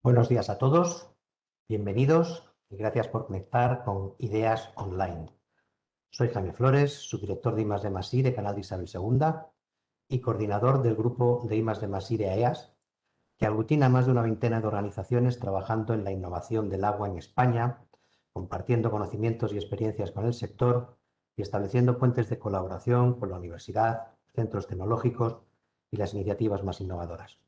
Buenos días a todos, bienvenidos y gracias por conectar con Ideas Online. Soy Jaime Flores, subdirector de I+D+I de Canal de Isabel II y coordinador del grupo de I+D+I de AEAS, que aglutina más de una veintena de organizaciones trabajando en la innovación del agua en España, compartiendo conocimientos y experiencias con el sector y estableciendo puentes de colaboración con la universidad, centros tecnológicos y las iniciativas más innovadoras.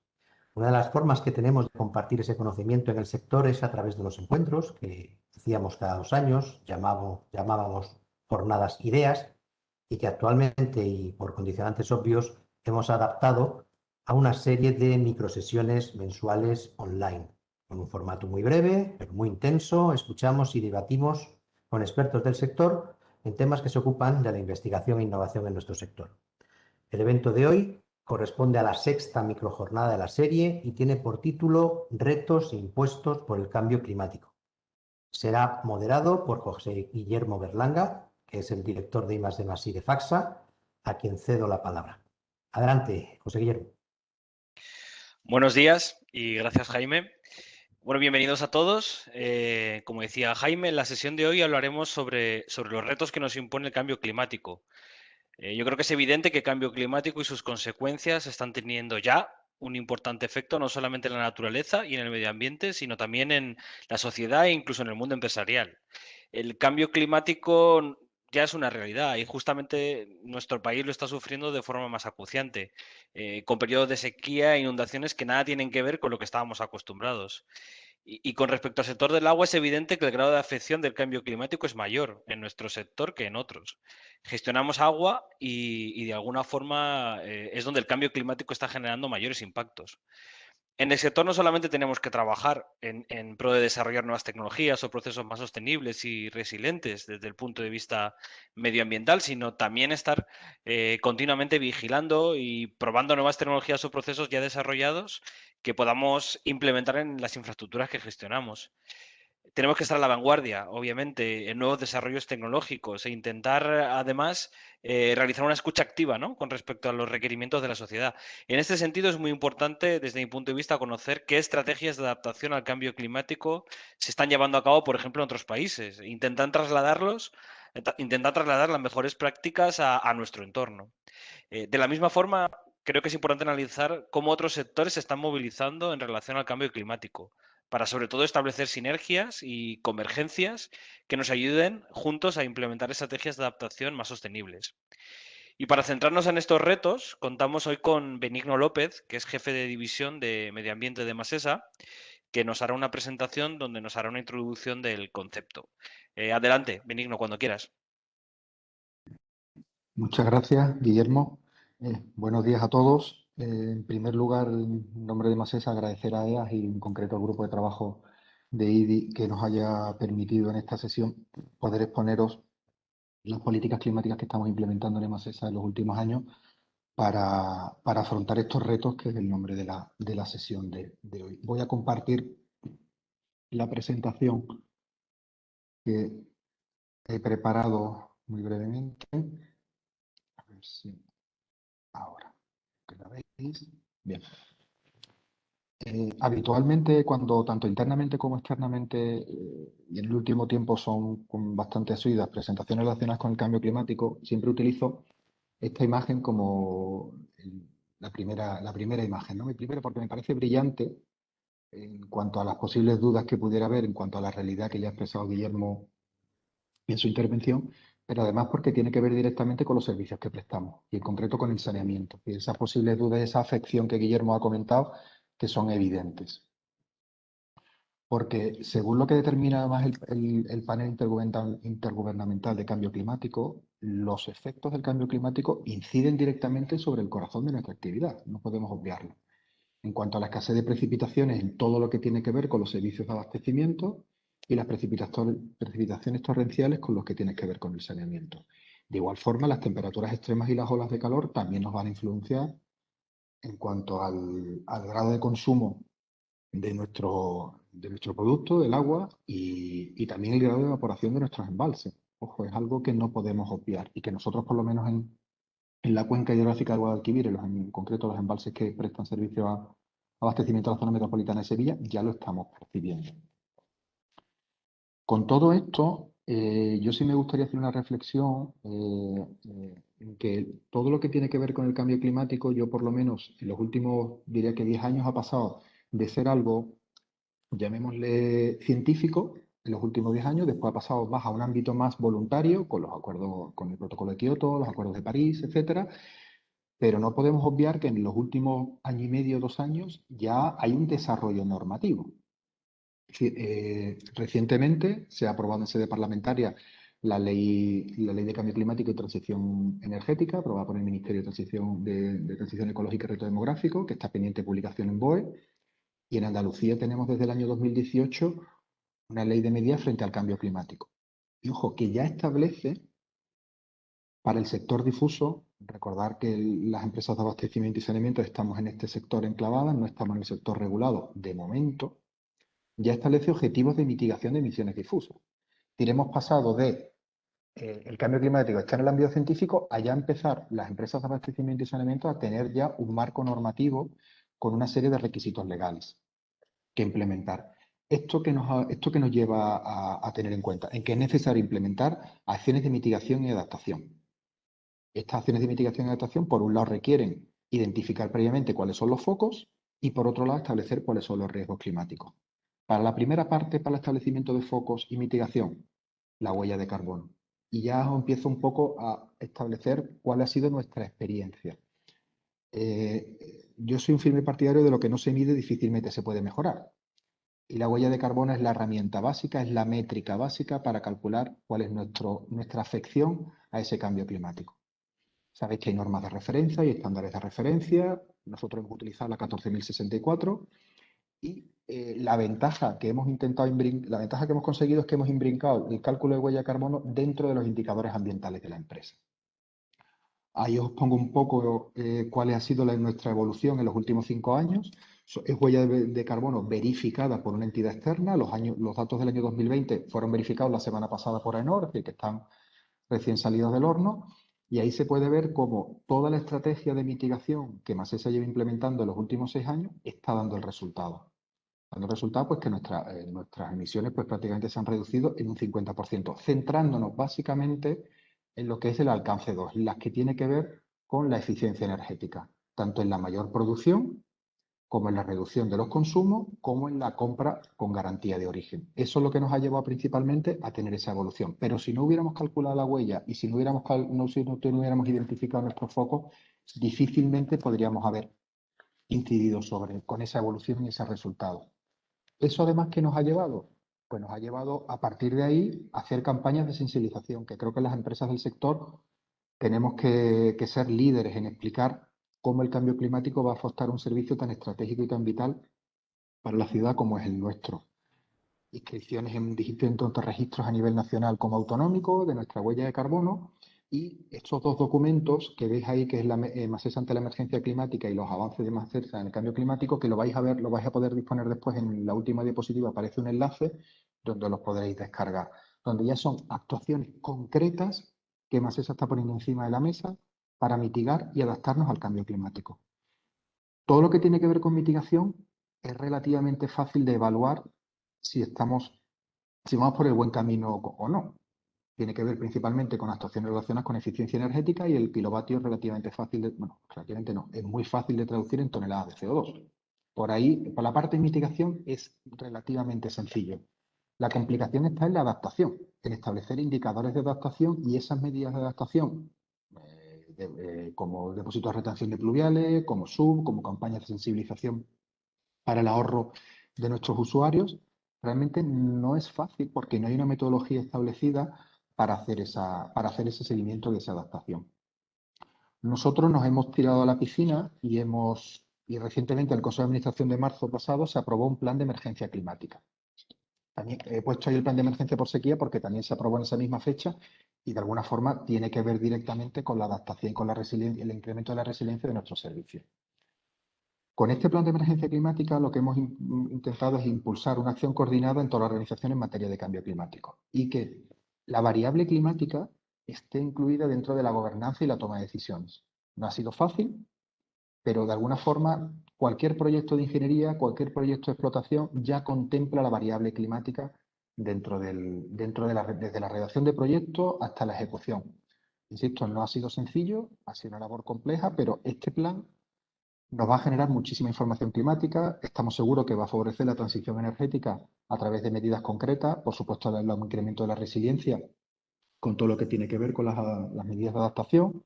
Una de las formas que tenemos de compartir ese conocimiento en el sector es a través de los encuentros que hacíamos cada 2 años, llamábamos jornadas ideas, y que actualmente, y por condicionantes obvios, hemos adaptado a una serie de microsesiones mensuales online, con un formato muy breve, pero muy intenso. Escuchamos y debatimos con expertos del sector en temas que se ocupan de la investigación e innovación en nuestro sector. El evento de hoy corresponde a la 6ª microjornada de la serie y tiene por título Retos impuestos por el cambio climático. Será moderado por José Guillermo Berlanga, que es el director de I+D+I de FACSA, a quien cedo la palabra. Adelante, José Guillermo. Buenos días y gracias, Jaime. Bueno, bienvenidos a todos. Como decía Jaime, en la sesión de hoy hablaremos sobre los retos que nos impone el cambio climático. Yo creo que es evidente que el cambio climático y sus consecuencias están teniendo ya un importante efecto no solamente en la naturaleza y en el medio ambiente, sino también en la sociedad e incluso en el mundo empresarial. El cambio climático ya es una realidad y justamente nuestro país lo está sufriendo de forma más acuciante, con periodos de sequía e inundaciones que nada tienen que ver con lo que estábamos acostumbrados. Y con respecto al sector del agua, es evidente que el grado de afección del cambio climático es mayor en nuestro sector que en otros. Gestionamos agua y de alguna forma es donde el cambio climático está generando mayores impactos. En el sector no solamente tenemos que trabajar en pro de desarrollar nuevas tecnologías o procesos más sostenibles y resilientes desde el punto de vista medioambiental, sino también estar continuamente vigilando y probando nuevas tecnologías o procesos ya desarrollados que podamos implementar en las infraestructuras que gestionamos. Tenemos que estar a la vanguardia, obviamente, en nuevos desarrollos tecnológicos e intentar, además, realizar una escucha activa, ¿no?, con respecto a los requerimientos de la sociedad. En este sentido, es muy importante, desde mi punto de vista, conocer qué estrategias de adaptación al cambio climático se están llevando a cabo, por ejemplo, en otros países. Intentar trasladar las mejores prácticas a nuestro entorno. De la misma forma, creo que es importante analizar cómo otros sectores se están movilizando en relación al cambio climático, para sobre todo establecer sinergias y convergencias que nos ayuden juntos a implementar estrategias de adaptación más sostenibles. Y para centrarnos en estos retos, contamos hoy con Benigno López, que es jefe de división de Medio Ambiente de Masesa, que nos hará una presentación donde nos hará una introducción del concepto. Adelante, Benigno, cuando quieras. Muchas gracias, Guillermo. Buenos días a todos. En primer lugar, en nombre de Masesa, agradecer a EAS y en concreto al grupo de trabajo de IDI que nos haya permitido en esta sesión poder exponeros las políticas climáticas que estamos implementando en Masesa en los últimos años para afrontar estos retos, que es el nombre de la sesión de hoy. Voy a compartir la presentación que he preparado muy brevemente. A ver si ahora que la veis. Bien. Habitualmente, cuando tanto internamente como externamente, y en el último tiempo son con bastante asiduas presentaciones relacionadas con el cambio climático, siempre utilizo esta imagen como la primera imagen, ¿no? Mi primera, porque me parece brillante en cuanto a las posibles dudas que pudiera haber, en cuanto a la realidad que ya ha expresado Guillermo en su intervención, pero además porque tiene que ver directamente con los servicios que prestamos y en concreto con el saneamiento. Y esas posibles dudas, esa afección que Guillermo ha comentado, que son evidentes. Porque según lo que determina además el panel intergubernamental de cambio climático, los efectos del cambio climático inciden directamente sobre el corazón de nuestra actividad, no podemos obviarlo. En cuanto a la escasez de precipitaciones en todo lo que tiene que ver con los servicios de abastecimiento y las precipitaciones torrenciales con los que tiene que ver con el saneamiento. De igual forma, las temperaturas extremas y las olas de calor también nos van a influenciar en cuanto al grado de consumo de nuestro producto, del agua, y también el grado de evaporación de nuestros embalses. Ojo, es algo que no podemos obviar y que nosotros, por lo menos en la cuenca hidrográfica del Guadalquivir, en concreto los embalses que prestan servicio abastecimiento de la zona metropolitana de Sevilla, ya lo estamos percibiendo. Con todo esto, yo sí me gustaría hacer una reflexión en que todo lo que tiene que ver con el cambio climático, yo por lo menos en los últimos, diría que 10 años ha pasado de ser algo, llamémosle científico, en los últimos 10 años, después ha pasado más a un ámbito más voluntario, con los acuerdos, con el protocolo de Kioto, los acuerdos de París, etcétera. Pero no podemos obviar que en los últimos año y medio, 2 años, ya hay un desarrollo normativo. Recientemente se ha aprobado en sede parlamentaria la ley de Cambio Climático y Transición Energética, aprobada por el Ministerio de Transición Ecológica y Reto Demográfico, que está pendiente de publicación en BOE. Y en Andalucía tenemos desde el año 2018 una ley de medidas frente al cambio climático. Y ojo, que ya establece para el sector difuso, recordar que las empresas de abastecimiento y saneamiento estamos en este sector enclavadas, no estamos en el sector regulado de momento, ya establece objetivos de mitigación de emisiones difusas. Hemos pasado de el cambio climático está en el ámbito científico a ya empezar las empresas de abastecimiento y saneamiento a tener ya un marco normativo con una serie de requisitos legales que implementar. Esto que nos lleva a tener en cuenta, en que es necesario implementar acciones de mitigación y adaptación. Estas acciones de mitigación y adaptación, por un lado, requieren identificar previamente cuáles son los focos y, por otro lado, establecer cuáles son los riesgos climáticos. Para la primera parte, para el establecimiento de focos y mitigación, la huella de carbono. Y ya empiezo un poco a establecer cuál ha sido nuestra experiencia. Yo soy un firme partidario de lo que no se mide difícilmente se puede mejorar. Y la huella de carbono es la herramienta básica, es la métrica básica para calcular cuál es nuestra afección a ese cambio climático. Sabéis que hay normas de referencia y estándares de referencia. Nosotros hemos utilizado la 14.064 y la ventaja que hemos conseguido es que hemos imbrincado el cálculo de huella de carbono dentro de los indicadores ambientales de la empresa. Ahí os pongo un poco cuál ha sido nuestra evolución en los últimos 5 años. Es huella de carbono verificada por una entidad externa. Los datos del año 2020 fueron verificados la semana pasada por AENOR, es decir, que están recién salidos del horno. Y ahí se puede ver cómo toda la estrategia de mitigación que Masesa lleva implementando en los últimos 6 años está dando el resultado. Dando el resultado, pues que nuestras emisiones pues, prácticamente se han reducido en un 50%, centrándonos básicamente en lo que es el alcance 2, las que tiene que ver con la eficiencia energética, tanto en la mayor producción como en la reducción de los consumos, como en la compra con garantía de origen. Eso es lo que nos ha llevado principalmente a tener esa evolución. Pero si no hubiéramos calculado la huella y si no hubiéramos identificado nuestros focos, difícilmente podríamos haber incidido con esa evolución y ese resultado. ¿Eso además qué nos ha llevado? Pues nos ha llevado a partir de ahí a hacer campañas de sensibilización, que creo que las empresas del sector tenemos que ser líderes en explicar cómo el cambio climático va a afectar un servicio tan estratégico y tan vital para la ciudad como es el nuestro. Inscripciones en distintos registros a nivel nacional como autonómico de nuestra huella de carbono y estos dos documentos que veis ahí, que es la Masesa ante la emergencia climática y los avances de Masesa en el cambio climático, que lo vais a ver, lo vais a poder disponer después en la última diapositiva, aparece un enlace donde los podréis descargar, donde ya son actuaciones concretas que Masesa está poniendo encima de la mesa para mitigar y adaptarnos al cambio climático. Todo lo que tiene que ver con mitigación es relativamente fácil de evaluar si vamos por el buen camino o no. Tiene que ver principalmente con actuaciones relacionadas con eficiencia energética y el kilovatio es relativamente fácil relativamente no, es muy fácil de traducir en toneladas de CO2. Por ahí, por la parte de mitigación es relativamente sencillo. La complicación está en la adaptación, en establecer indicadores de adaptación y esas medidas de adaptación, como depósitos de retención de pluviales, como como campañas de sensibilización para el ahorro de nuestros usuarios, realmente no es fácil porque no hay una metodología establecida para hacer ese seguimiento de esa adaptación. Nosotros nos hemos tirado a la piscina y recientemente en el Consejo de Administración de marzo pasado se aprobó un plan de emergencia climática. También he puesto ahí el plan de emergencia por sequía porque también se aprobó en esa misma fecha y de alguna forma tiene que ver directamente con la adaptación, con la resiliencia, el incremento de la resiliencia de nuestros servicios. Con este plan de emergencia climática lo que hemos intentado es impulsar una acción coordinada en toda la organización en materia de cambio climático y que la variable climática esté incluida dentro de la gobernanza y la toma de decisiones. No ha sido fácil, pero de alguna forma cualquier proyecto de ingeniería, cualquier proyecto de explotación ya contempla la variable climática desde la redacción de proyectos hasta la ejecución. Insisto, no ha sido sencillo, ha sido una labor compleja, pero este plan nos va a generar muchísima información climática. Estamos seguros que va a favorecer la transición energética a través de medidas concretas, por supuesto, el incremento de la resiliencia con todo lo que tiene que ver con las medidas de adaptación.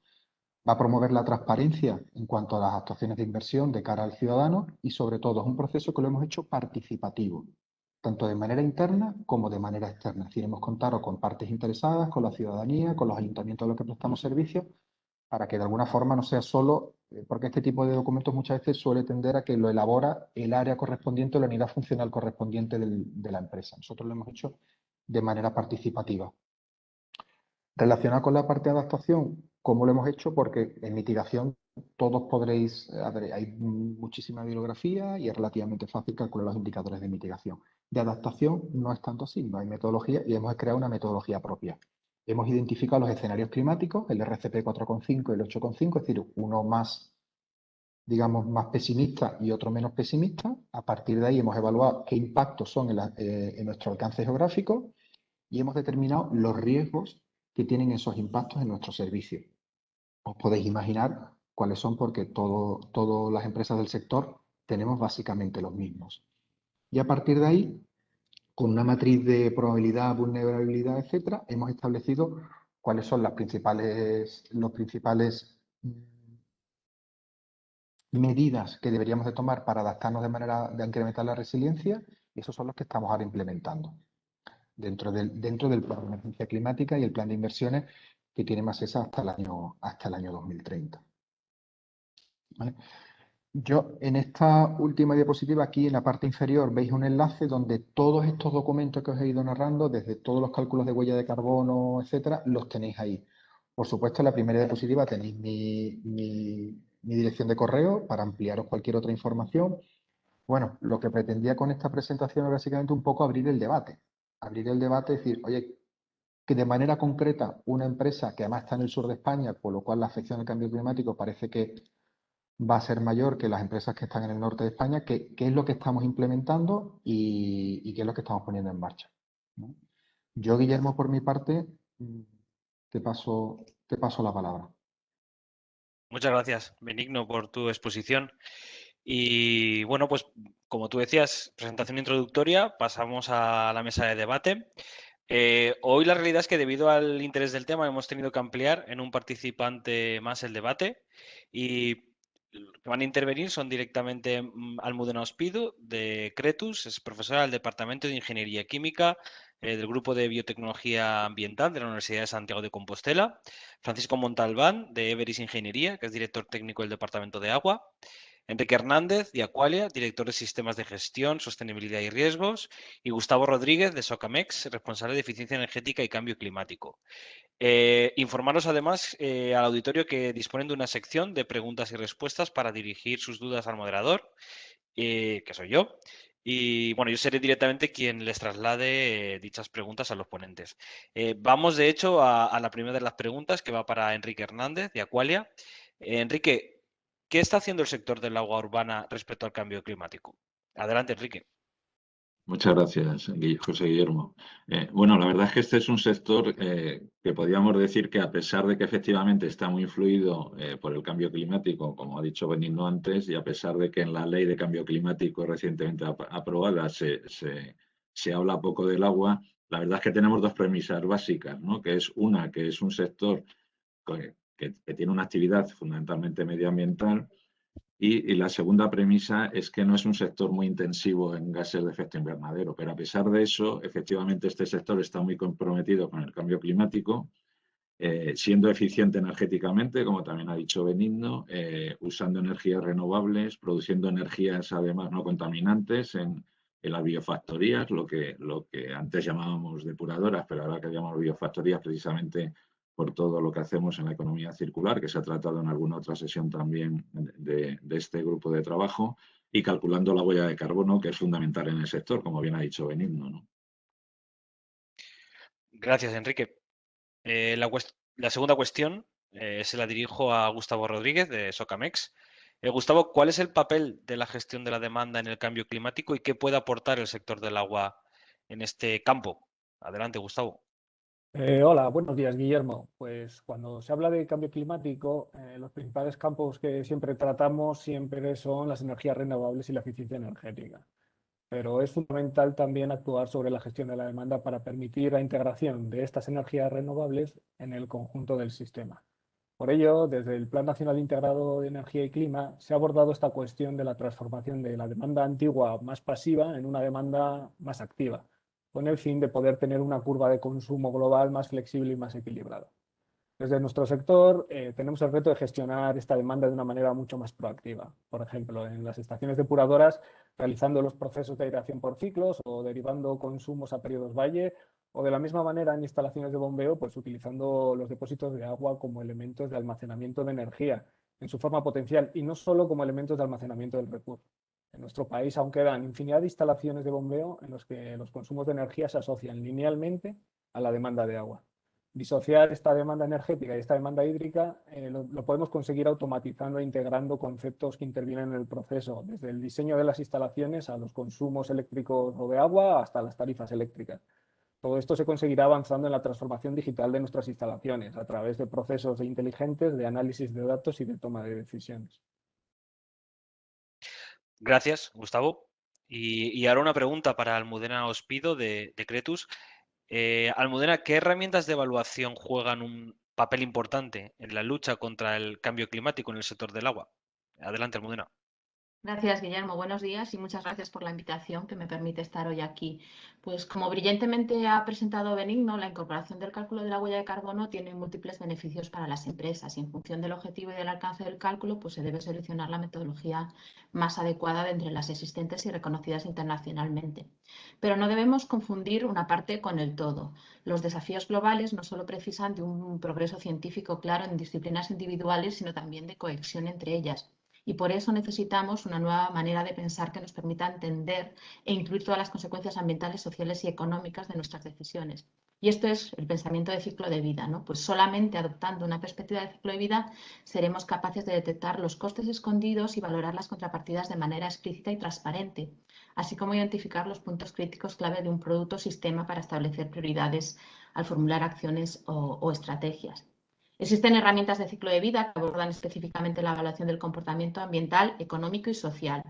Va a promover la transparencia en cuanto a las actuaciones de inversión de cara al ciudadano y, sobre todo, es un proceso que lo hemos hecho participativo, tanto de manera interna como de manera externa. Es decir, hemos contado con partes interesadas, con la ciudadanía, con los ayuntamientos a los que prestamos servicios, para que de alguna forma no sea solo, porque este tipo de documentos muchas veces suele tender a que lo elabora el área correspondiente o la unidad funcional correspondiente de la empresa. Nosotros lo hemos hecho de manera participativa. Relacionado con la parte de adaptación, ¿cómo lo hemos hecho? Porque en mitigación todos podréis, hay muchísima bibliografía y es relativamente fácil calcular los indicadores de mitigación. De adaptación no es tanto así, no hay metodología y hemos creado una metodología propia. Hemos identificado los escenarios climáticos, el RCP 4,5 y el 8,5, es decir, uno más, digamos, más pesimista y otro menos pesimista. A partir de ahí hemos evaluado qué impactos son en nuestro alcance geográfico y hemos determinado los riesgos que tienen esos impactos en nuestro servicio. Os podéis imaginar cuáles son porque todas las empresas del sector tenemos básicamente los mismos. Y a partir de ahí, con una matriz de probabilidad, vulnerabilidad, etcétera, hemos establecido cuáles son los principales medidas que deberíamos de tomar para adaptarnos de manera de incrementar la resiliencia, y esos son los que estamos ahora implementando dentro del plan de emergencia climática y el plan de inversiones que tiene Masesa hasta el año 2030. ¿Vale? Yo en esta última diapositiva, aquí en la parte inferior, veis un enlace donde todos estos documentos que os he ido narrando, desde todos los cálculos de huella de carbono, etcétera, los tenéis ahí. Por supuesto, en la primera diapositiva tenéis mi dirección de correo para ampliaros cualquier otra información. Bueno, lo que pretendía con esta presentación es básicamente un poco abrir el debate. Abrir el debate y decir, oye, que de manera concreta una empresa que además está en el sur de España, por lo cual la afección al cambio climático parece que va a ser mayor que las empresas que están en el norte de España, qué es lo que estamos implementando y qué es lo que estamos poniendo en marcha, ¿no? Yo, Guillermo, por mi parte, te paso la palabra. Muchas gracias, Benigno, por tu exposición. Y bueno, pues como tú decías, presentación introductoria, pasamos a la mesa de debate. Hoy la realidad es que debido al interés del tema hemos tenido que ampliar en un participante más el debate y los que van a intervenir son directamente Almudena Ospido de Cretus, es profesora del Departamento de Ingeniería Química del Grupo de Biotecnología Ambiental de la Universidad de Santiago de Compostela, Francisco Montalbán de Everis Ingeniería, que es director técnico del Departamento de Agua, Enrique Hernández, de Aqualia, director de Sistemas de Gestión, Sostenibilidad y Riesgos, y Gustavo Rodríguez, de Socamex, responsable de Eficiencia Energética y Cambio Climático. Informaros además al auditorio que disponen de una sección de preguntas y respuestas para dirigir sus dudas al moderador, que soy yo. Y bueno, yo seré directamente quien les traslade dichas preguntas a los ponentes. Vamos de hecho a la primera de las preguntas que va para Enrique Hernández, de Aqualia. Enrique, ¿qué está haciendo el sector del agua urbana respecto al cambio climático? Adelante, Enrique. Muchas gracias, José Guillermo. Bueno, la verdad es que este es un sector que podríamos decir que a pesar de que efectivamente está muy influido por el cambio climático, como ha dicho Benigno antes, y a pesar de que en la ley de cambio climático recientemente aprobada se habla poco del agua, la verdad es que tenemos dos premisas básicas, ¿no? Que es una, que es un sector que tiene una actividad fundamentalmente medioambiental. Y la segunda premisa es que no es un sector muy intensivo en gases de efecto invernadero, pero a pesar de eso, efectivamente este sector está muy comprometido con el cambio climático, siendo eficiente energéticamente, como también ha dicho Benigno, usando energías renovables, produciendo energías además no contaminantes en las biofactorías, lo que antes llamábamos depuradoras, pero ahora que llamamos biofactorías precisamente por todo lo que hacemos en la economía circular, que se ha tratado en alguna otra sesión también de este grupo de trabajo, y calculando la huella de carbono, que es fundamental en el sector, como bien ha dicho Benigno, ¿no? Gracias, Enrique. La segunda cuestión se la dirijo a Gustavo Rodríguez, de Socamex. Gustavo, ¿cuál es el papel de la gestión de la demanda en el cambio climático y qué puede aportar el sector del agua en este campo? Adelante, Gustavo. Hola, buenos días, Guillermo. Pues cuando se habla de cambio climático, los principales campos que siempre tratamos siempre son las energías renovables y la eficiencia energética. Pero es fundamental también actuar sobre la gestión de la demanda para permitir la integración de estas energías renovables en el conjunto del sistema. Por ello, desde el Plan Nacional Integrado de Energía y Clima se ha abordado esta cuestión de la transformación de la demanda antigua más pasiva en una demanda más activa, con el fin de poder tener una curva de consumo global más flexible y más equilibrada. Desde nuestro sector tenemos el reto de gestionar esta demanda de una manera mucho más proactiva. Por ejemplo, en las estaciones depuradoras, realizando los procesos de aireación por ciclos o derivando consumos a periodos valle, o de la misma manera en instalaciones de bombeo, pues utilizando los depósitos de agua como elementos de almacenamiento de energía en su forma potencial y no solo como elementos de almacenamiento del recurso. En nuestro país aún quedan infinidad de instalaciones de bombeo en los que los consumos de energía se asocian linealmente a la demanda de agua. Disociar esta demanda energética y esta demanda hídrica lo podemos conseguir automatizando e integrando conceptos que intervienen en el proceso, desde el diseño de las instalaciones a los consumos eléctricos o de agua hasta las tarifas eléctricas. Todo esto se conseguirá avanzando en la transformación digital de nuestras instalaciones a través de procesos inteligentes de análisis de datos y de toma de decisiones. Gracias, Gustavo. Y ahora una pregunta para Almudena Ospido de Cretus. Almudena, ¿qué herramientas de evaluación juegan un papel importante en la lucha contra el cambio climático en el sector del agua? Adelante, Almudena. Gracias, Guillermo. Buenos días y muchas gracias por la invitación que me permite estar hoy aquí. Pues como brillantemente ha presentado Benigno, la incorporación del cálculo de la huella de carbono tiene múltiples beneficios para las empresas y en función del objetivo y del alcance del cálculo, pues se debe seleccionar la metodología más adecuada de entre las existentes y reconocidas internacionalmente. Pero no debemos confundir una parte con el todo. Los desafíos globales no solo precisan de un progreso científico claro en disciplinas individuales, sino también de cohesión entre ellas. Y por eso necesitamos una nueva manera de pensar que nos permita entender e incluir todas las consecuencias ambientales, sociales y económicas de nuestras decisiones. Y esto es el pensamiento de ciclo de vida, ¿no? Pues solamente adoptando una perspectiva de ciclo de vida seremos capaces de detectar los costes escondidos y valorar las contrapartidas de manera explícita y transparente, así como identificar los puntos críticos clave de un producto o sistema para establecer prioridades al formular acciones o estrategias. Existen herramientas de ciclo de vida que abordan específicamente la evaluación del comportamiento ambiental, económico y social,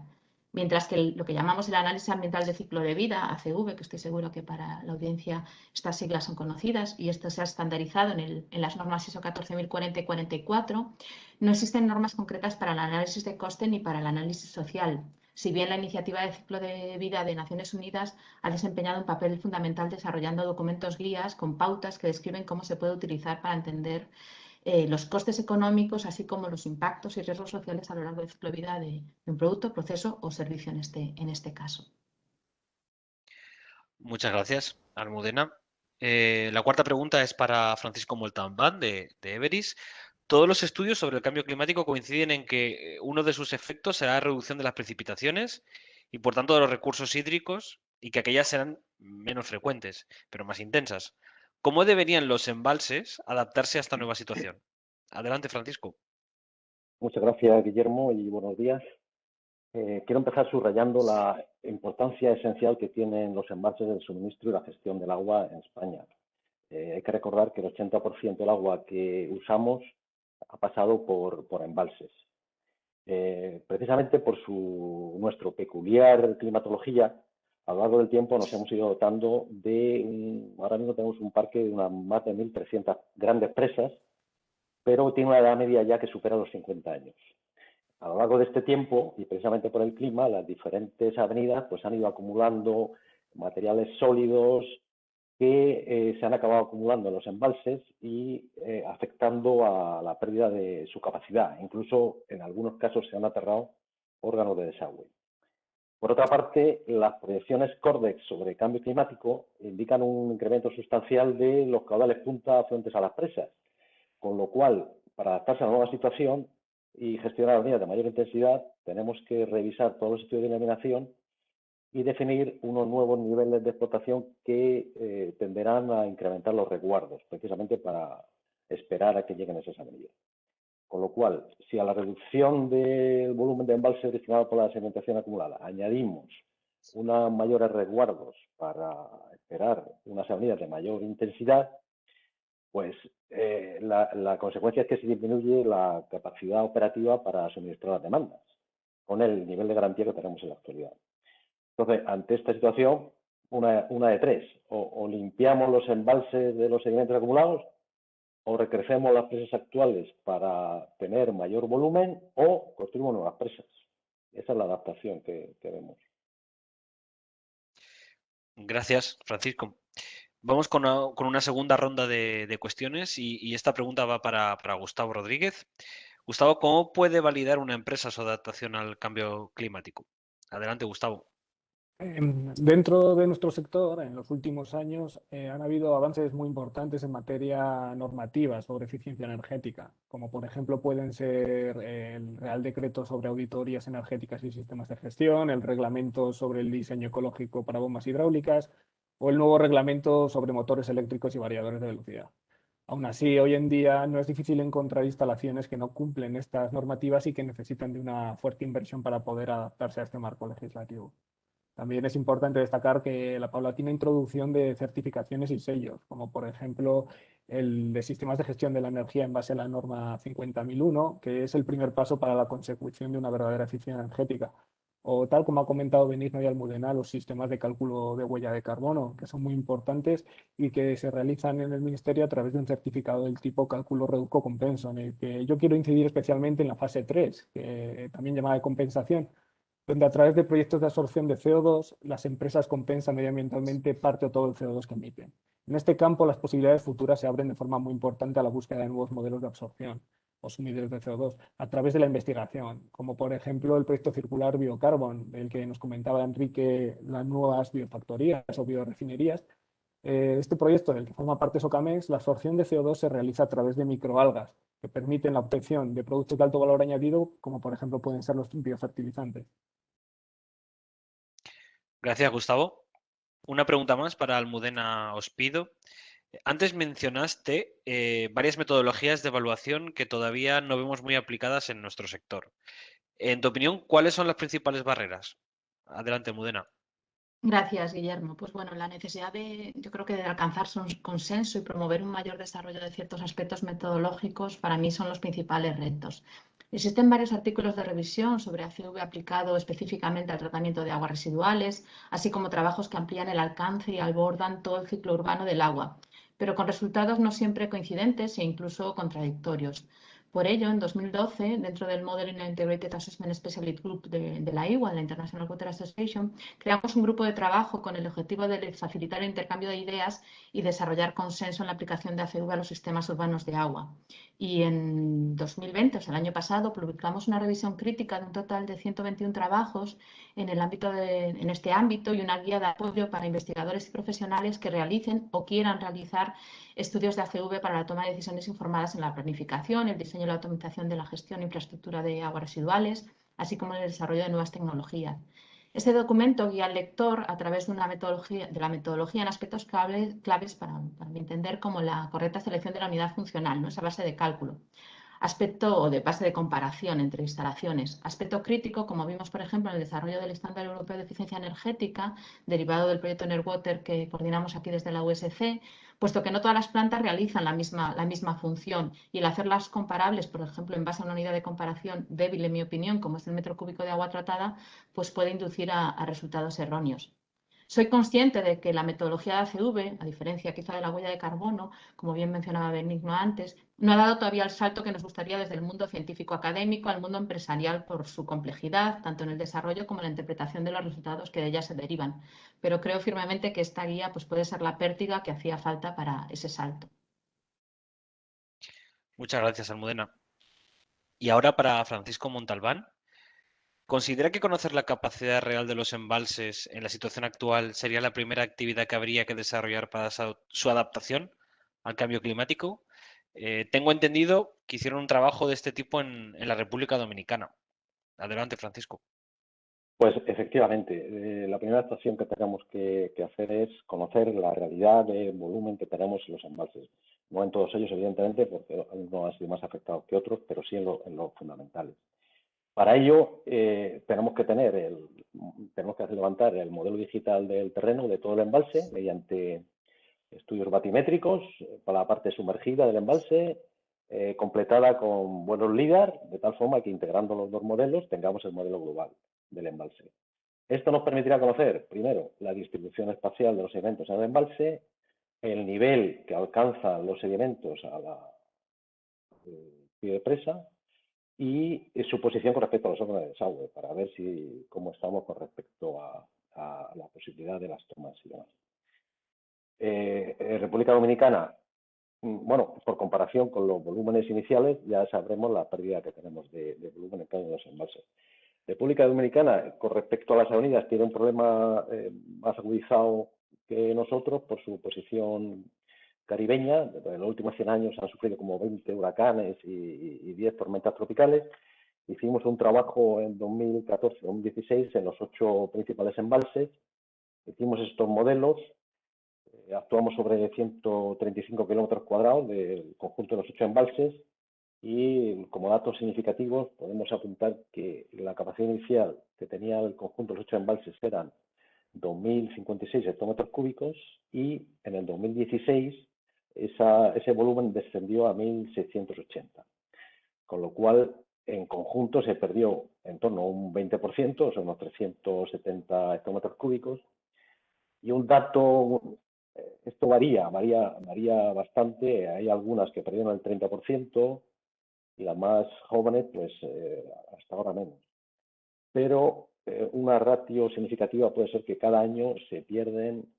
mientras que lo que llamamos el análisis ambiental de ciclo de vida, ACV, que estoy seguro que para la audiencia estas siglas son conocidas y esto se ha estandarizado en las normas ISO 14040 y 44, no existen normas concretas para el análisis de coste ni para el análisis social. Si bien la iniciativa de ciclo de vida de Naciones Unidas ha desempeñado un papel fundamental desarrollando documentos guías con pautas que describen cómo se puede utilizar para entender los costes económicos, así como los impactos y riesgos sociales a lo largo del ciclo de vida de un producto, proceso o servicio en este caso. Muchas gracias, Almudena. La cuarta pregunta es para Francisco Moltán de Everis. Todos los estudios sobre el cambio climático coinciden en que uno de sus efectos será la reducción de las precipitaciones y, por tanto, de los recursos hídricos y que aquellas serán menos frecuentes, pero más intensas. ¿Cómo deberían los embalses adaptarse a esta nueva situación? Adelante, Francisco. Muchas gracias, Guillermo, y buenos días. Quiero empezar subrayando la importancia esencial que tienen los embalses del suministro y la gestión del agua en España. Hay que recordar que el 80% del agua que usamos ha pasado por embalses. Precisamente por nuestra peculiar climatología, a lo largo del tiempo nos hemos ido dotando ahora mismo tenemos un parque de más de 1.300 grandes presas, pero tiene una edad media ya que supera los 50 años. A lo largo de este tiempo, y precisamente por el clima, las diferentes avenidas pues, han ido acumulando materiales sólidos que se han acabado acumulando en los embalses y afectando a la pérdida de su capacidad. Incluso, en algunos casos, se han aterrado órganos de desagüe. Por otra parte, las proyecciones Cordex sobre cambio climático indican un incremento sustancial de los caudales punta afluentes a las presas, con lo cual, para adaptarse a la nueva situación y gestionar avenidas de mayor intensidad, tenemos que revisar todos los estudios de iluminación y definir unos nuevos niveles de explotación que tenderán a incrementar los resguardos, precisamente para esperar a que lleguen esas avenidas. Con lo cual, si a la reducción del volumen de embalse originado por la sedimentación acumulada añadimos unos mayores resguardos para esperar unas avenidas de mayor intensidad, pues la consecuencia es que se disminuye la capacidad operativa para suministrar las demandas, con el nivel de garantía que tenemos en la actualidad. Entonces, ante esta situación, una de tres: o limpiamos los embalses de los sedimentos acumulados, o recrecemos las presas actuales para tener mayor volumen, o construimos nuevas presas. Esa es la adaptación que vemos. Gracias, Francisco. Vamos con una segunda ronda de cuestiones y esta pregunta va para Gustavo Rodríguez. Gustavo, ¿cómo puede validar una empresa su adaptación al cambio climático? Adelante, Gustavo. Dentro de nuestro sector, en los últimos años, han habido avances muy importantes en materia normativa sobre eficiencia energética, como por ejemplo pueden ser el Real Decreto sobre auditorías energéticas y sistemas de gestión, el Reglamento sobre el diseño ecológico para bombas hidráulicas o el nuevo Reglamento sobre motores eléctricos y variadores de velocidad. Aún así, hoy en día no es difícil encontrar instalaciones que no cumplen estas normativas y que necesitan de una fuerte inversión para poder adaptarse a este marco legislativo. También es importante destacar que la paulatina introducción de certificaciones y sellos, como por ejemplo el de sistemas de gestión de la energía en base a la norma 50001, que es el primer paso para la consecución de una verdadera eficiencia energética. O tal como ha comentado Benigno y Almudena, los sistemas de cálculo de huella de carbono, que son muy importantes y que se realizan en el Ministerio a través de un certificado del tipo cálculo reduzco compenso, en el que yo quiero incidir especialmente en la fase 3, que también llamada de compensación, donde a través de proyectos de absorción de CO2, las empresas compensan medioambientalmente parte o todo el CO2 que emiten. En este campo, las posibilidades futuras se abren de forma muy importante a la búsqueda de nuevos modelos de absorción o sumidores de CO2 a través de la investigación, como por ejemplo el proyecto circular Biocarbon, del que nos comentaba Enrique, las nuevas biofactorías o biorefinerías. Este proyecto del que forma parte Socamex, la absorción de CO2 se realiza a través de microalgas que permiten la obtención de productos de alto valor añadido, como por ejemplo pueden ser los biofertilizantes. Gracias, Gustavo. Una pregunta más para Almudena Ospido. Antes mencionaste varias metodologías de evaluación que todavía no vemos muy aplicadas en nuestro sector. En tu opinión, ¿cuáles son las principales barreras? Adelante, Almudena. Gracias, Guillermo. Pues bueno, la necesidad yo creo que de alcanzar un consenso y promover un mayor desarrollo de ciertos aspectos metodológicos para mí son los principales retos. Existen varios artículos de revisión sobre ACV aplicado específicamente al tratamiento de aguas residuales, así como trabajos que amplían el alcance y abordan todo el ciclo urbano del agua, pero con resultados no siempre coincidentes e incluso contradictorios. Por ello, en 2012, dentro del Modeling and Integrated Assessment Specialist Group de la IWA, la International Water Association, creamos un grupo de trabajo con el objetivo de facilitar el intercambio de ideas y desarrollar consenso en la aplicación de ACV a los sistemas urbanos de agua. Y en 2020, o sea, el año pasado, publicamos una revisión crítica de un total de 121 trabajos en este ámbito y una guía de apoyo para investigadores y profesionales que realicen o quieran realizar estudios de ACV para la toma de decisiones informadas en la planificación, el diseño y la automatización de la gestión e infraestructura de aguas residuales, así como en el desarrollo de nuevas tecnologías. Este documento guía al lector a través de la metodología en aspectos claves para entender como la correcta selección de la unidad funcional, ¿no? Esa base de cálculo. Aspecto o de base de comparación entre instalaciones. Aspecto crítico, como vimos, por ejemplo, en el desarrollo del estándar europeo de eficiencia energética, derivado del proyecto NERWater que coordinamos aquí desde la USC, puesto que no todas las plantas realizan la misma función y el hacerlas comparables, por ejemplo, en base a una unidad de comparación débil, en mi opinión, como es el metro cúbico de agua tratada, pues puede inducir a resultados erróneos. Soy consciente de que la metodología de ACV, a diferencia quizá de la huella de carbono, como bien mencionaba Benigno antes, no ha dado todavía el salto que nos gustaría desde el mundo científico-académico al mundo empresarial por su complejidad, tanto en el desarrollo como en la interpretación de los resultados que de ella se derivan. Pero creo firmemente que esta guía pues, puede ser la pértiga que hacía falta para ese salto. Muchas gracias, Almudena. Y ahora para Francisco Montalbán. ¿Considera que conocer la capacidad real de los embalses en la situación actual sería la primera actividad que habría que desarrollar para su adaptación al cambio climático? Tengo entendido que hicieron un trabajo de este tipo en la República Dominicana. Adelante, Francisco. Pues efectivamente, la primera actuación que tenemos que hacer es conocer la realidad de volumen que tenemos en los embalses. No en todos ellos, evidentemente, porque uno ha sido más afectado que otros, pero sí en los fundamentales. Para ello, tenemos que hacer levantar el modelo digital del terreno de todo el embalse mediante estudios batimétricos para la parte sumergida del embalse, completada con buenos LIDAR, de tal forma que integrando los dos modelos tengamos el modelo global del embalse. Esto nos permitirá conocer, primero, la distribución espacial de los sedimentos en el embalse, el nivel que alcanzan los sedimentos a la pie de presa y su posición con respecto a los órganos de desagüe, para ver cómo estamos con respecto a la posibilidad de las tomas y demás. República Dominicana, bueno, por comparación con los volúmenes iniciales, ya sabremos la pérdida que tenemos de volumen en cada uno de los embalses. República Dominicana, con respecto a las avenidas, tiene un problema más agudizado que nosotros por su posición caribeña. En los últimos 100 años han sufrido como 20 huracanes y 10 tormentas tropicales. Hicimos un trabajo en 2014-2016 en los 8 principales embalses. Hicimos estos modelos. Actuamos sobre 135 kilómetros cuadrados del conjunto de los 8 embalses y como datos significativos podemos apuntar que la capacidad inicial que tenía el conjunto de los 8 embalses eran 2.056 hectómetros cúbicos y en el 2016 ese volumen descendió a 1.680, con lo cual en conjunto se perdió en torno a un 20%, o sea, unos 370 hectómetros cúbicos. Y un dato, esto varía bastante, hay algunas que perdieron el 30% y las más jóvenes pues hasta ahora menos. Pero una ratio significativa puede ser que cada año se pierden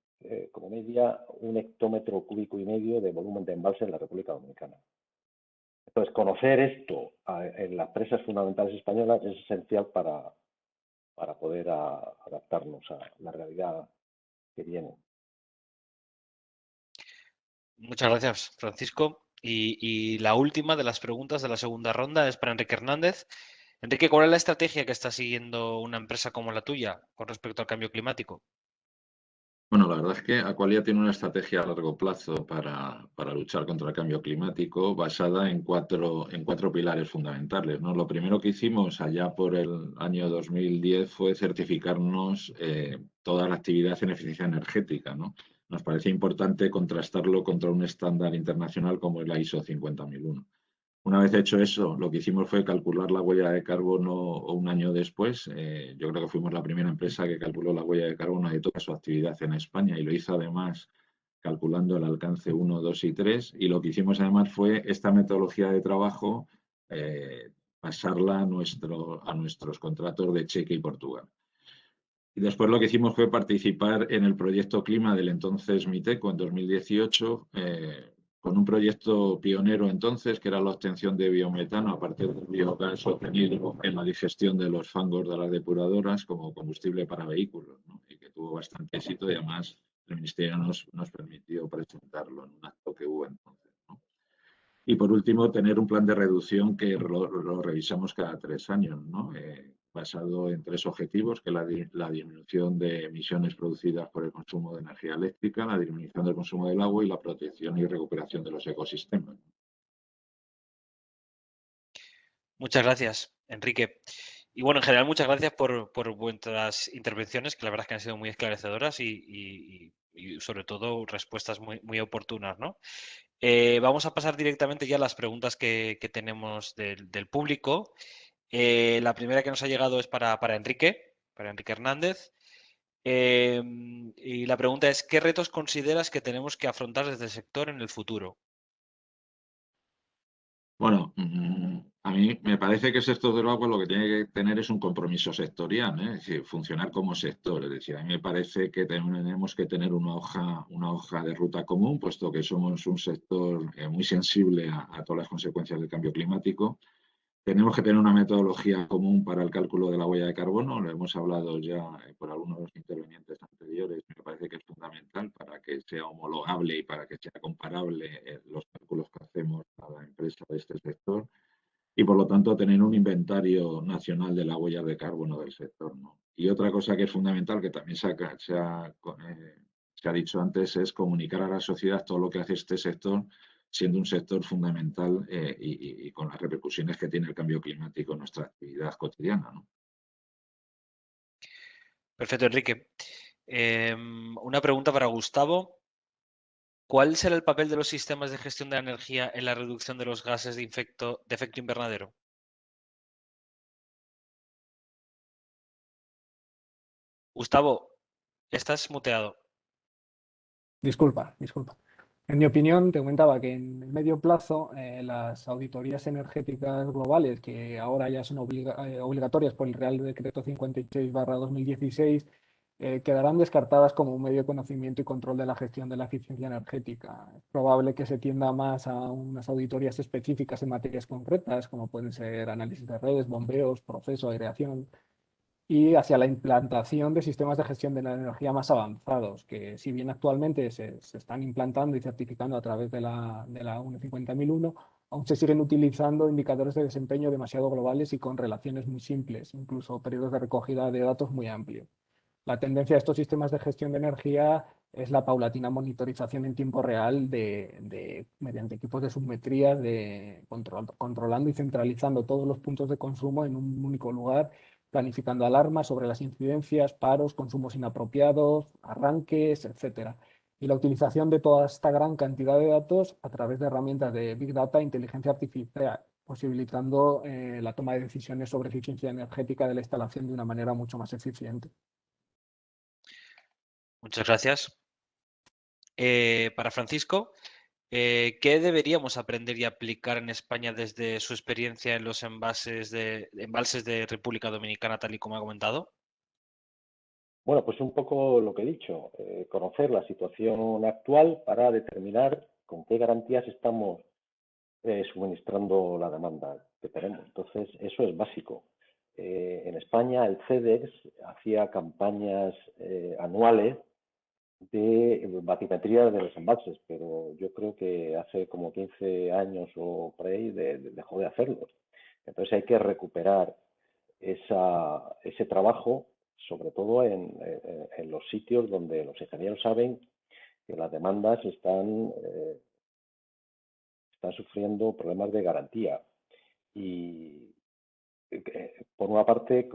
como media 1 hectómetro cúbico y medio de volumen de embalse en la República Dominicana. Entonces, conocer esto en las presas fundamentales españolas es esencial para poder adaptarnos a la realidad que viene. Muchas gracias, Francisco. Y la última de las preguntas de la segunda ronda es para Enrique Hernández. Enrique, ¿cuál es la estrategia que está siguiendo una empresa como la tuya con respecto al cambio climático? Bueno, la verdad es que Aqualia tiene una estrategia a largo plazo para luchar contra el cambio climático basada en cuatro pilares fundamentales, ¿no? Lo primero que hicimos allá por el año 2010 fue certificarnos toda la actividad en eficiencia energética, ¿no? Nos parecía importante contrastarlo contra un estándar internacional como es la ISO 50001. Una vez hecho eso, lo que hicimos fue calcular la huella de carbono un año después. Yo creo que fuimos la primera empresa que calculó la huella de carbono de toda su actividad en España y lo hizo además calculando el alcance 1, 2 y 3. Y lo que hicimos además fue esta metodología de trabajo pasarla a nuestros contratos de Chequia y Portugal. Y después lo que hicimos fue participar en el proyecto Clima del entonces MITECO en 2018, con un proyecto pionero entonces, que era la obtención de biometano a partir del biogás obtenido en la digestión de los fangos de las depuradoras como combustible para vehículos, ¿no? Y que tuvo bastante éxito y además el Ministerio nos permitió presentarlo en un acto que hubo entonces, ¿no? Y por último, tener un plan de reducción que lo revisamos cada 3 años, ¿no? Basado en 3 objetivos, que es la disminución de emisiones producidas por el consumo de energía eléctrica, la disminución del consumo del agua y la protección y recuperación de los ecosistemas. Muchas gracias, Enrique. Y bueno, en general, muchas gracias por vuestras intervenciones, que la verdad es que han sido muy esclarecedoras y sobre todo respuestas muy oportunas, ¿no? Vamos a pasar directamente ya a las preguntas que tenemos del público. La primera que nos ha llegado es para Enrique Hernández. Y la pregunta es, ¿qué retos consideras que tenemos que afrontar desde el sector en el futuro? Bueno, a mí me parece que el sector del agua lo que tiene que tener es un compromiso sectorial, ¿eh? Es decir, funcionar como sector. Es decir, a mí me parece que tenemos que tener una hoja de ruta común, puesto que somos un sector muy sensible a todas las consecuencias del cambio climático. Tenemos que tener una metodología común para el cálculo de la huella de carbono, lo hemos hablado ya por algunos de los intervinientes anteriores, me parece que es fundamental para que sea homologable y para que sea comparable los cálculos que hacemos a la empresa de este sector y por lo tanto tener un inventario nacional de la huella de carbono del sector, ¿no? Y otra cosa que es fundamental, que también se ha dicho antes, es comunicar a la sociedad todo lo que hace este sector, siendo un sector fundamental y con las repercusiones que tiene el cambio climático en nuestra actividad cotidiana, ¿no? Perfecto, Enrique. Una pregunta para Gustavo. ¿Cuál será el papel de los sistemas de gestión de la energía en la reducción de los gases de efecto invernadero? Gustavo, estás muteado. Disculpa. En mi opinión, te comentaba que en el medio plazo las auditorías energéticas globales, que ahora ya son obligatorias por el Real Decreto 56/2016, quedarán descartadas como un medio de conocimiento y control de la gestión de la eficiencia energética. Es probable que se tienda más a unas auditorías específicas en materias concretas, como pueden ser análisis de redes, bombeos, proceso, aireación, y hacia la implantación de sistemas de gestión de la energía más avanzados, que si bien actualmente se están implantando y certificando a través de la UNE 50001, aún se siguen utilizando indicadores de desempeño demasiado globales y con relaciones muy simples, incluso periodos de recogida de datos muy amplios. La tendencia de estos sistemas de gestión de energía es la paulatina monitorización en tiempo real mediante equipos de submetría, controlando y centralizando todos los puntos de consumo en un único lugar, planificando alarmas sobre las incidencias, paros, consumos inapropiados, arranques, etc. Y la utilización de toda esta gran cantidad de datos a través de herramientas de Big Data e inteligencia artificial, posibilitando la toma de decisiones sobre eficiencia energética de la instalación de una manera mucho más eficiente. Muchas gracias. Para Francisco, ¿qué deberíamos aprender y aplicar en España desde su experiencia en los embalses de República Dominicana, tal y como ha comentado? Bueno, pues un poco lo que he dicho, conocer la situación actual para determinar con qué garantías estamos suministrando la demanda que tenemos. Entonces, eso es básico. En España, el CEDEX hacía campañas anuales de batimetría de los embalses, pero yo creo que hace como 15 años o por ahí dejó de hacerlo. Entonces hay que recuperar ese trabajo, sobre todo en los sitios donde los ingenieros saben que las demandas están sufriendo problemas de garantía. Y por una parte,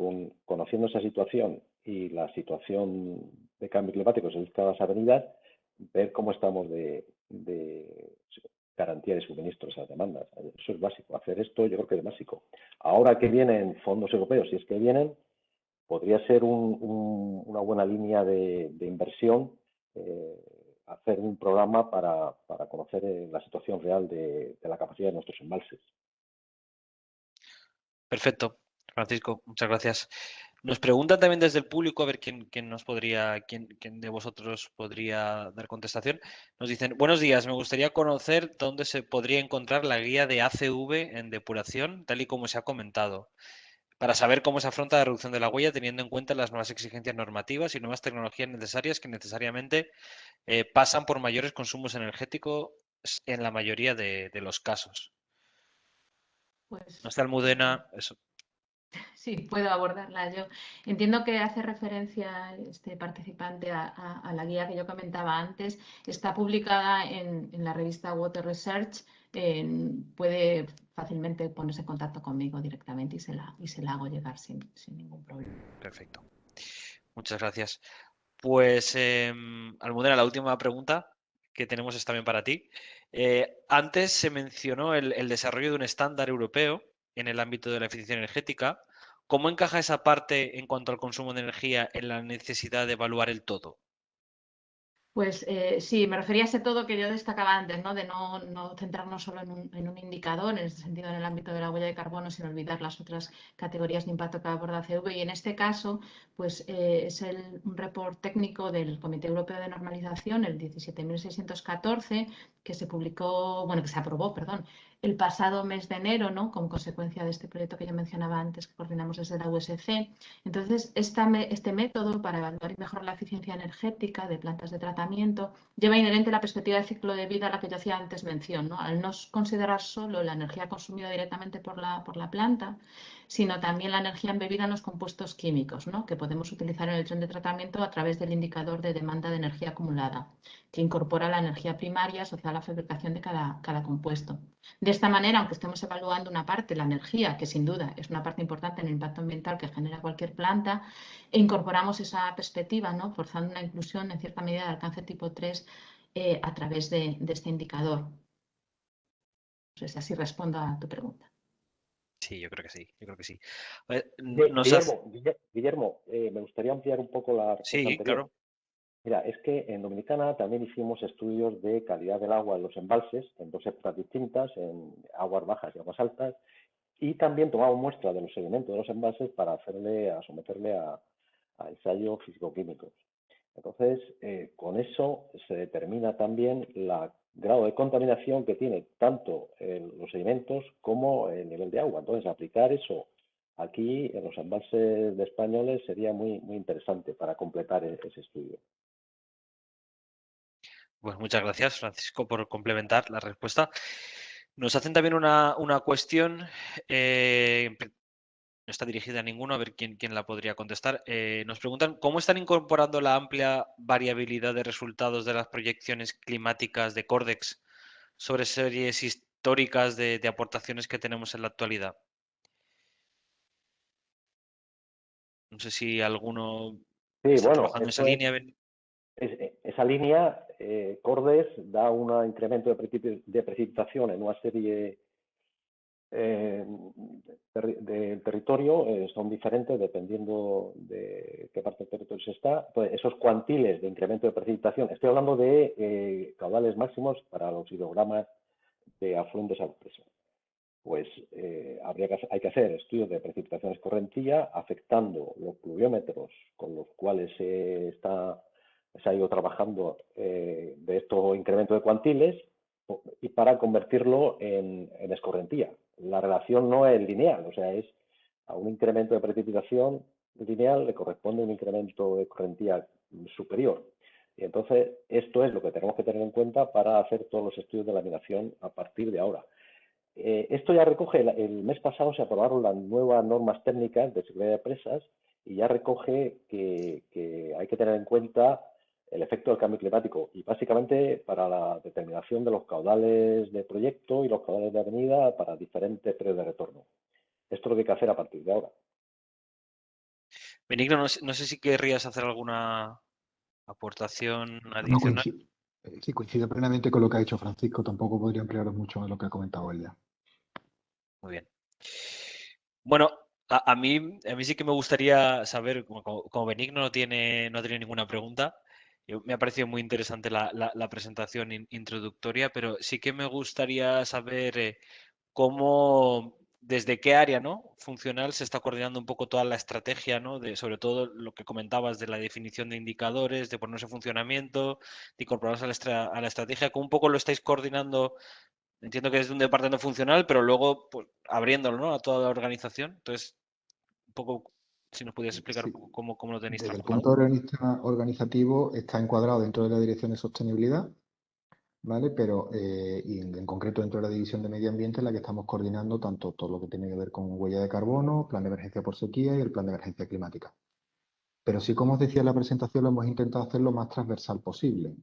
conociendo esa situación y la situación de cambio climático en estas avenidas, ver cómo estamos de garantía de suministro a esas demandas. Eso es básico. Hacer esto yo creo que es básico. Ahora que vienen fondos europeos, si es que vienen, podría ser una buena línea de inversión, hacer un programa para conocer la situación real de la capacidad de nuestros embalses. Perfecto, Francisco, muchas gracias. Nos preguntan también desde el público, a ver quién de vosotros podría dar contestación. Nos dicen, buenos días, me gustaría conocer dónde se podría encontrar la guía de ACV en depuración, tal y como se ha comentado, para saber cómo se afronta la reducción de la huella teniendo en cuenta las nuevas exigencias normativas y nuevas tecnologías necesarias que necesariamente pasan por mayores consumos energéticos en la mayoría de los casos. Pues No está Almudena, eso. sí, puedo abordarla yo. Entiendo que hace referencia este participante a la guía que yo comentaba antes. Está publicada en la revista Water Research. Puede fácilmente ponerse en contacto conmigo directamente y se la hago llegar sin ningún problema. Perfecto. Muchas gracias. Pues, Almudena, la última pregunta que tenemos es también para ti. Antes se mencionó el desarrollo de un estándar europeo en el ámbito de la eficiencia energética. ¿Cómo encaja esa parte en cuanto al consumo de energía en la necesidad de evaluar el todo? Pues sí, me refería a ese todo que yo destacaba antes, ¿no? De no centrarnos solo en un indicador, en este sentido en el ámbito de la huella de carbono, sin olvidar las otras categorías de impacto que aborda ACV. Y en este caso, pues es un report técnico del Comité Europeo de Normalización, el 17.614, que se publicó, bueno, que se aprobó, perdón, el pasado mes de enero, ¿no? Como consecuencia de este proyecto que yo mencionaba antes, que coordinamos desde la USC. Entonces, este método para evaluar y mejorar la eficiencia energética de plantas de tratamiento lleva inherente la perspectiva de ciclo de vida a la que yo hacía antes mención, ¿no? Al no considerar solo la energía consumida directamente por la planta, sino también la energía embebida en los compuestos químicos, ¿no? Que podemos utilizar en el tren de tratamiento a través del indicador de demanda de energía acumulada, que incorpora la energía primaria asociada a la fabricación de cada compuesto. De esta manera, aunque estemos evaluando una parte, la energía, que sin duda es una parte importante en el impacto ambiental que genera cualquier planta, incorporamos esa perspectiva, ¿no? Forzando una inclusión en cierta medida de alcance tipo 3 a través de este indicador. No sé si así respondo a tu pregunta. Sí, yo creo que sí, yo creo que sí. Guillermo, me gustaría ampliar un poco la respuesta anterior. Claro. Mira, es que en Dominicana también hicimos estudios de calidad del agua en los embalses, en dos épocas distintas, en aguas bajas y aguas altas, y también tomamos muestras de los sedimentos de los embalses para someterle a ensayos físico-químicos. Entonces, con eso se determina también el grado de contaminación que tiene tanto los sedimentos como el nivel de agua. Entonces, aplicar eso aquí en los embalses de españoles sería muy, muy interesante para completar ese estudio. Pues muchas gracias, Francisco, por complementar la respuesta. Nos hacen también una cuestión, no está dirigida a ninguno, a ver quién la podría contestar. Nos preguntan, ¿cómo están incorporando la amplia variabilidad de resultados de las proyecciones climáticas de Cordex sobre series históricas de aportaciones que tenemos en la actualidad? No sé si alguno está trabajando en esa línea. Esa línea, Cordes, da un incremento de precipitación en una serie del territorio, son diferentes dependiendo de qué parte del territorio se está. Entonces, esos cuantiles de incremento de precipitación, estoy hablando de caudales máximos para los hidrogramas de afluentes a los presos. Pues hay que hacer estudios de precipitación escorrentía afectando los pluviómetros con los cuales se ha ido trabajando de estos incrementos de cuantiles y para convertirlo en escorrentía. La relación no es lineal, o sea, es a un incremento de precipitación lineal le corresponde un incremento de escorrentía superior. Y entonces esto es lo que tenemos que tener en cuenta para hacer todos los estudios de laminación a partir de ahora. Esto ya recoge, el mes pasado se aprobaron las nuevas normas técnicas de seguridad de presas y ya recoge que hay que tener en cuenta el efecto del cambio climático y básicamente para la determinación de los caudales de proyecto y los caudales de avenida para diferentes periodos de retorno. Esto es lo que hay que hacer a partir de ahora. Benigno, no sé si querrías hacer alguna aportación adicional. Sí, coincido plenamente con lo que ha dicho Francisco. Tampoco podría ampliaros mucho en lo que ha comentado él ya. Muy bien. Bueno, a mí sí que me gustaría saber, como Benigno no tiene ninguna pregunta, me ha parecido muy interesante la presentación introductoria, pero sí que me gustaría saber cómo, desde qué área, ¿no?, funcional se está coordinando un poco toda la estrategia, ¿no?, sobre todo lo que comentabas de la definición de indicadores, de ponerse en funcionamiento, de incorporarse a la estrategia, ¿cómo un poco lo estáis coordinando? Entiendo que es de un departamento funcional, pero luego pues, abriéndolo, ¿no?, a toda la organización. Entonces, un poco, si nos pudieras explicar un poco cómo lo tenéis Desde el trabajado. punto organizativo está encuadrado dentro de la Dirección de Sostenibilidad, ¿vale? Pero y en concreto dentro de la División de Medio Ambiente en la que estamos coordinando tanto todo lo que tiene que ver con huella de carbono, plan de emergencia por sequía y el plan de emergencia climática. Pero sí, como os decía en la presentación, lo hemos intentado hacer lo más transversal posible.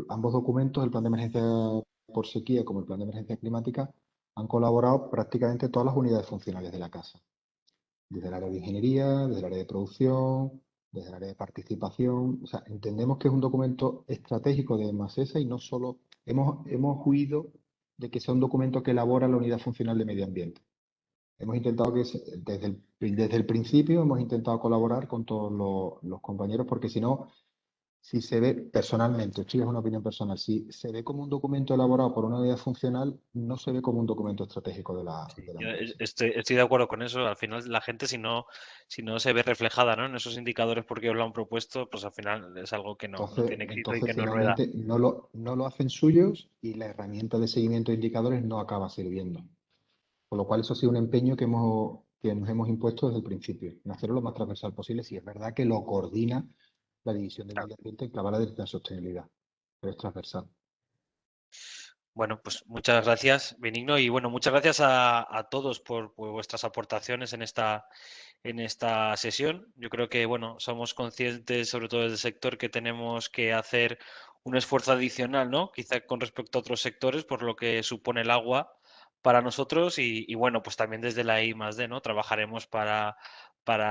Ambos documentos, el plan de emergencia por sequía como el plan de emergencia climática, han colaborado prácticamente todas las unidades funcionales de la casa. Desde el área de ingeniería, desde el área de producción, desde el área de participación. O sea, entendemos que es un documento estratégico de Masesa y no solo hemos huido de que sea un documento que elabora la unidad funcional de medio ambiente. Hemos intentado que desde el principio hemos intentado colaborar con todos los compañeros porque si no Si se ve, personalmente, esto es una opinión personal, si se ve como un documento elaborado por una unidad funcional, no se ve como un documento estratégico de la Yo empresa. estoy de acuerdo con eso. Al final, la gente, si no se ve reflejada, ¿no?, en esos indicadores porque os lo han propuesto, pues al final es algo que no tiene éxito y Entonces que no rueda. finalmente no lo hacen suyos y la herramienta de seguimiento de indicadores no acaba sirviendo. Con lo cual eso ha sido un empeño que nos hemos impuesto desde el principio, en hacerlo lo más transversal posible. Si es verdad que lo coordina la División de Medio Ambiente en clave la dirección de sostenibilidad, pero es transversal. Bueno, pues muchas gracias, Benigno, y bueno, muchas gracias a todos por vuestras aportaciones en esta sesión. Yo creo que, bueno, somos conscientes, sobre todo desde el sector, que tenemos que hacer un esfuerzo adicional, ¿no?, quizá con respecto a otros sectores, por lo que supone el agua para nosotros y bueno, pues también desde la I+D, ¿no?, trabajaremos para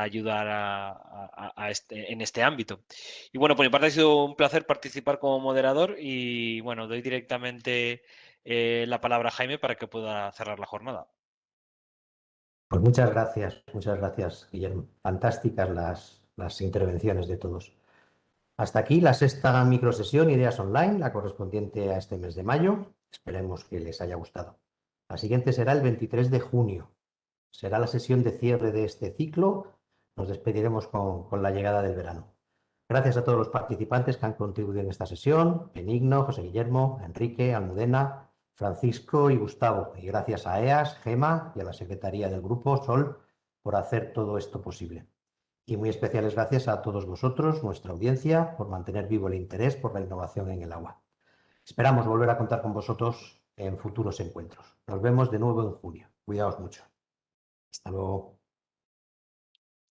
ayudar en este ámbito. Y bueno, por mi parte ha sido un placer participar como moderador y bueno, doy directamente la palabra a Jaime para que pueda cerrar la jornada. Pues muchas gracias, Guillermo. Fantásticas las intervenciones de todos. Hasta aquí la sexta microsesión Ideas Online, la correspondiente a este mes de mayo. Esperemos que les haya gustado. La siguiente será el 23 de junio. Será la sesión de cierre de este ciclo. Nos despediremos con la llegada del verano. Gracias a todos los participantes que han contribuido en esta sesión: Benigno, José Guillermo, Enrique, Almudena, Francisco y Gustavo. Y gracias a EAS, Gema y a la Secretaría del Grupo, Sol, por hacer todo esto posible. Y muy especiales gracias a todos vosotros, nuestra audiencia, por mantener vivo el interés por la innovación en el agua. Esperamos volver a contar con vosotros en futuros encuentros. Nos vemos de nuevo en junio. Cuidaos mucho. Hasta luego.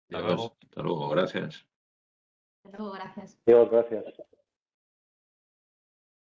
Hasta luego. Hasta luego, gracias. Hasta luego, gracias. Dios, gracias.